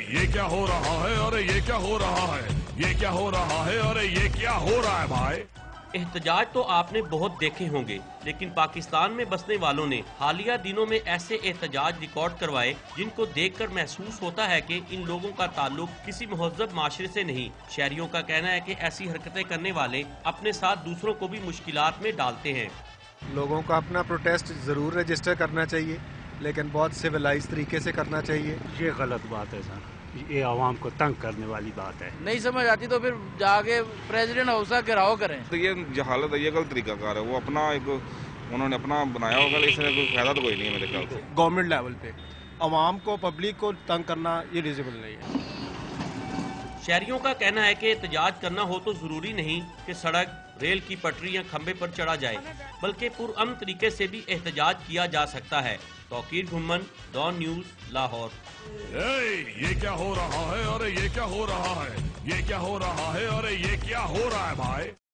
ये क्या हो रहा है, अरे ये क्या हो रहा है, ये क्या हो रहा है, अरे ये क्या हो रहा है भाई। एहतजाज तो आपने बहुत देखे होंगे, लेकिन पाकिस्तान में बसने वालों ने हालिया दिनों में ऐसे एहतजाज रिकॉर्ड करवाए जिनको देखकर महसूस होता है कि इन लोगों का ताल्लुक किसी महज़ब माशरे से नहीं। शहरियों का कहना है कि ऐसी हरकतें करने वाले अपने साथ दूसरों को भी मुश्किलात में डालते हैं। लोगों को अपना प्रोटेस्ट ज़रूर रजिस्टर करना चाहिए, लेकिन बहुत सिविलाइज तरीके से करना चाहिए। ये गलत बात है सर, ये आवाम को तंग करने वाली बात है। नहीं समझ आती तो फिर जाके प्रेसिडेंट हाउस का घेराव करें। तो ये जहालत है, ये गलत तरीका कार है। वो अपना उन्होंने अपना बनाया होगा, इसमें कोई फायदा तो कोई नहीं है मेरे ख्याल से। गवर्नमेंट लेवल पे आवाम को, पब्लिक को तंग करना ये रिजनेबल नहीं है। शहरियों का कहना है कि एहतजाज करना हो तो जरूरी नहीं कि सड़क, रेल की पटरी या खंबे पर चढ़ा जाए, बल्कि पुरअमन तरीके से भी एहतजाज किया जा सकता है। Tauqeer Ghumman, Dawn News, Lahore. ये क्या हो रहा है, अरे ये क्या हो रहा है, ये क्या हो रहा है, अरे ये क्या हो रहा है भाई।